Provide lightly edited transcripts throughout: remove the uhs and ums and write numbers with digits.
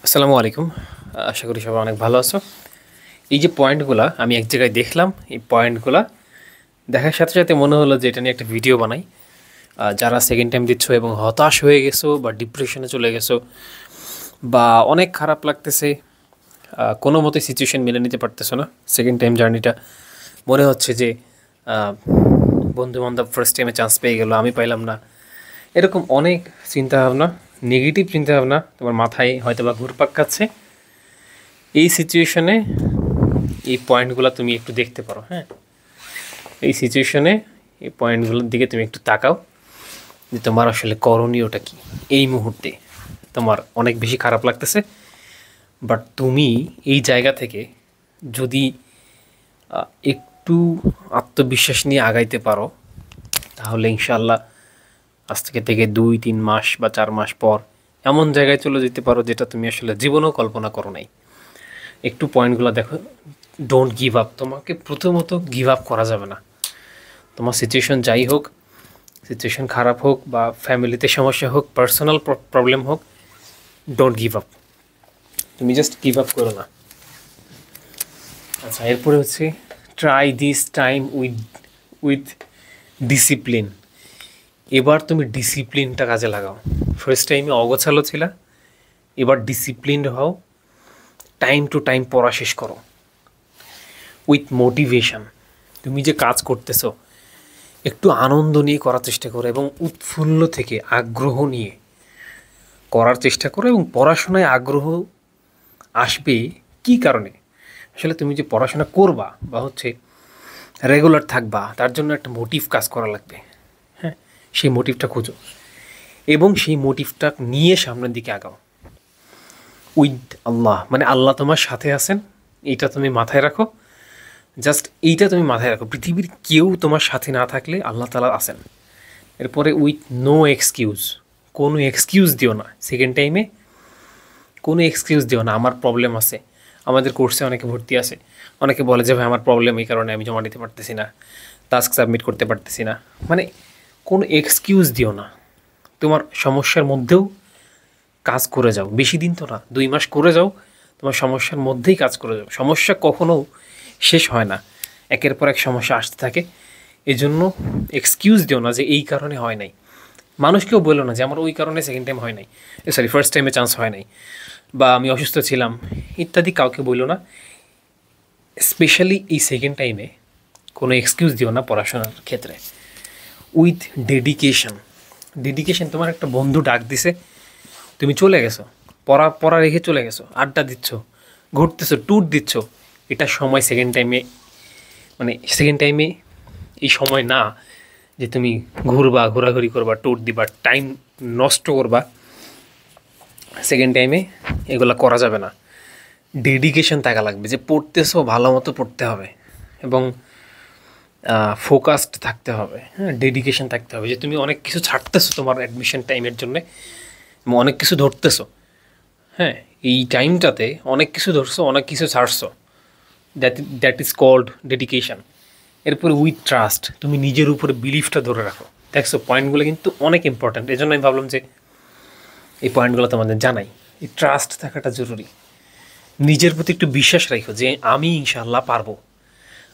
আসসালামু আলাইকুম। আশা করি সবাই অনেক ভালো আছো। এই যে পয়েন্টগুলা আমি এক জায়গায় দেখলাম, এই পয়েন্টগুলা দেখার সাথে সাথে মনে হলো যে এটা নিয়ে একটা ভিডিও বানাই। যারা সেকেন্ড টাইম দিচ্ছ এবং হতাশ হয়ে গেছো বা ডিপ্রেশনে চলে গেছো বা অনেক খারাপ লাগতেছে, কোনো মতে সিচুয়েশন মেনে নিতে পারতেছো না, সেকেন্ড টাইম জার্নিটা মনে হচ্ছে যে বন্ধু বান্ধব ফার্স্ট টাইমে চান্স পেয়ে গেলো, আমি পাইলাম না, এরকম অনেক চিন্তাভাবনা, নেগেটিভ চিন্তাভাবনা তোমার মাথায় হয়তো বা ঘুরপাক খাচ্ছে। এই সিচুয়েশনে এই পয়েন্টগুলো তুমি একটু দেখতে পারো। হ্যাঁ, এই সিচুয়েশনে এই পয়েন্টগুলোর দিকে তুমি একটু তাকাও যে তোমার আসলে করণীয়টা কি। এই মুহূর্তে তোমার অনেক বেশি খারাপ লাগতেছে, বাট তুমি এই জায়গা থেকে যদি একটু আত্মবিশ্বাস নিয়ে আগাইতে পারো, তাহলে ইনশাল্লাহ আজ থেকে 2-3 মাস বা 4 মাস পর এমন জায়গায় চলে যেতে পারো যেটা তুমি আসলে জীবনেও কল্পনা করো নাই। একটু পয়েন্টগুলো দেখো। Don't give up. তোমাকে প্রথমত গিভ আপ করা যাবে না। তোমার সিচুয়েশন যাই হোক, সিচুয়েশন খারাপ হোক বা ফ্যামিলিতে সমস্যা হোক, পার্সোনাল প্রবলেম হোক, ডোন্ট গিভ আপ। তুমি জাস্ট গিভ আপ করো না। আচ্ছা, এরপরে হচ্ছে try this time with discipline. এবার তুমি ডিসিপ্লিনটা কাজে লাগাও। ফার্স্ট টাইমে অগোছালো ছিলা, এবার ডিসিপ্লিনড হও। টাইম টু টাইম পড়া শেষ করো উইথ মোটিভেশন। তুমি যে কাজ করতেছো একটু আনন্দ নিয়ে করার চেষ্টা করো এবং উৎফুল্ল থেকে আগ্রহ নিয়ে করার চেষ্টা করো। এবং পড়াশোনায় আগ্রহ আসবে কি কারণে? আসলে তুমি যে পড়াশোনা করবা বা হচ্ছে রেগুলার থাকবা, তার জন্য একটা মোটিভ কাজ করা লাগবে। হ্যাঁ, সেই মোটিভটা খোঁজো এবং সেই মোটিভটা নিয়ে সামনের দিকে আগাও। উইথ আল্লাহ, মানে আল্লাহ তোমার সাথে আছেন, এইটা তুমি মাথায় রাখো। জাস্ট এইটা তুমি মাথায় রাখো, পৃথিবীর কেউ তোমার সাথে না থাকলে আল্লাহ তাআলা আছেন। এরপরে উইথ নো এক্সকিউজ। কোনো এক্সকিউজ দিও না সেকেন্ড টাইমে। কোনো এক্সকিউজ দিও না আমার প্রবলেম আছে। আমাদের কোর্সে অনেকে ভর্তি আছে, অনেকে বলে যে ভাই আমার প্রবলেম এই কারণে আমি জমা দিতে পারতেছি না, টাস্ক সাবমিট করতে পারতেছি না। মানে কোনো এক্সকিউজ দিও না। তোমার সমস্যার মধ্যেও কাজ করে যাও। বেশি দিন তো না, 2 মাস করে যাও, তোমার সমস্যার মধ্যেই কাজ করে যাও। সমস্যা কখনো শেষ হয় না, একের পর এক সমস্যা আসতে থাকে। এই জন্য এক্সকিউজ দিও না যে এই কারণে হয় নাই। মানুষকেও বললো না যে আমার ওই কারণে সেকেন্ড টাইম হয় নাই, সরি ফার্স্ট টাইমে চান্স হয় নাই, বা আমি অসুস্থ ছিলাম ইত্যাদি কাউকে বললো না। স্পেশালি এই সেকেন্ড টাইমে কোনো এক্সকিউজ দিও না পড়াশোনার ক্ষেত্রে। With dedication. ডেডিকেশন, তোমার একটা বন্ধু ডাক দিছে, তুমি চলে গেছো, পড়া পড়া রেখে চলে গেছো, আড্ডা দিচ্ছ, ঘুরতেছো, ট্যুর দিচ্ছ। এটা সময় সেকেন্ড টাইমে, মানে সেকেন্ড টাইমে এই সময় না যে তুমি ঘুরবা, ঘোরাঘুরি করবা, ট্যুর দিবা, টাইম নষ্ট করবা। সেকেন্ড টাইমে এগুলো করা যাবে না। ডেডিকেশন থাকা লাগবে যে পড়তেছো, ভালো মতো পড়তে হবে এবং ফোকাসড থাকতে হবে। হ্যাঁ, ডেডিকেশন থাকতে হবে যে তুমি অনেক কিছু ছাড়তেছো তোমার অ্যাডমিশন টাইমের জন্যে এবং অনেক কিছু ধরতেছো। হ্যাঁ, এই টাইমটাতে অনেক কিছু ধরছো, অনেক কিছু ছাড়ছো। That is called dedication. এরপরে উইথ ট্রাস্ট, তুমি নিজের উপরে বিলিফটা ধরে রাখো। দেখছো পয়েন্টগুলো কিন্তু অনেক ইম্পর্ট্যান্ট, এই জন্য আমি ভাবলাম যে এই পয়েন্টগুলো তোমাদের জানাই। এই ট্রাস্ট থাকাটা জরুরি। নিজের প্রতি একটু বিশ্বাস রাখো যে আমি ইনশাআল্লাহ পারবো।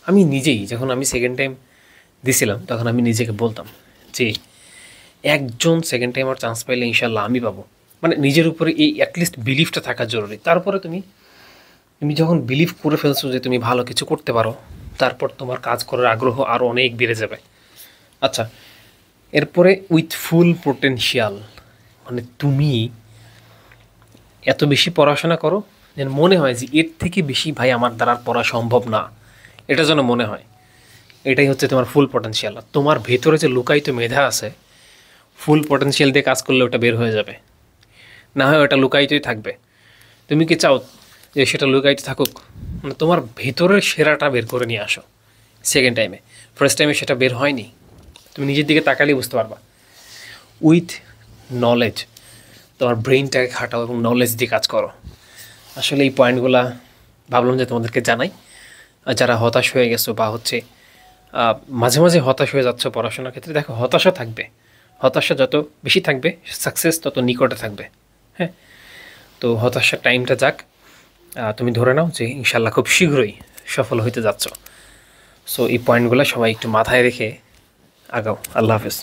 আমি নিজেই যখন আমি সেকেন্ড টাইম দিছিলাম তখন আমি নিজেকে বলতাম যে একজন সেকেন্ড টাইমার চান্স পাইলে ইনশাআল্লাহ আমি পাবো। মানে নিজের উপরে এই অ্যাটলিস্ট বিলিফটা থাকা জরুরি। তারপরে তুমি তুমি যখন বিলিভ করে ফেলছো যে তুমি ভালো কিছু করতে পারো, তারপর তোমার কাজ করার আগ্রহ আরও অনেক বেড়ে যাবে। আচ্ছা, এরপরে উইথ ফুল পোটেনশিয়াল, মানে তুমি এত বেশি পড়াশোনা করো যেন মনে হয় যে এর থেকে বেশি ভাই আমার দ্বারা আর পড়া সম্ভব না, এটা যেন মনে হয়। এটাই হচ্ছে তোমার ফুল পটেনশিয়াল। আর তোমার ভেতরে যে লুকায়িত মেধা আছে, ফুল পটেনশিয়াল দিয়ে কাজ করলে ওটা বের হয়ে যাবে। না হয় ওটা লুকায়িতই থাকবে। তুমি কি চাও যে সেটা লুকায়িত থাকুক? মানে তোমার ভেতরের সেরাটা বের করে নিয়ে আসো সেকেন্ড টাইমে। ফার্স্ট টাইমে সেটা বের হয়নি, তুমি নিজের দিকে তাকালেই বুঝতে পারবা। উইথ নলেজ, তোমার ব্রেইনটাকে খাটাও এবং নলেজ দিয়ে কাজ করো। আসলে এই পয়েন্টগুলা ভাবলাম যে তোমাদেরকে জানাই। আর যারা হতাশ হয়ে গেছো বা হচ্ছে মাঝে মাঝে হতাশ হয়ে যাচ্ছ পড়াশোনার ক্ষেত্রে, দেখো হতাশা থাকবে। হতাশা যত বেশি থাকবে সাকসেস তত নিকটে থাকবে। হ্যাঁ, তো হতাশার টাইমটা যাক, তুমি ধরে নাও যে ইনশাল্লাহ খুব শীঘ্রই সফল হইতে যাচ্ছ। সো এই পয়েন্টগুলো সবাই একটু মাথায় রেখে আগাও। আল্লাহ হাফেজ।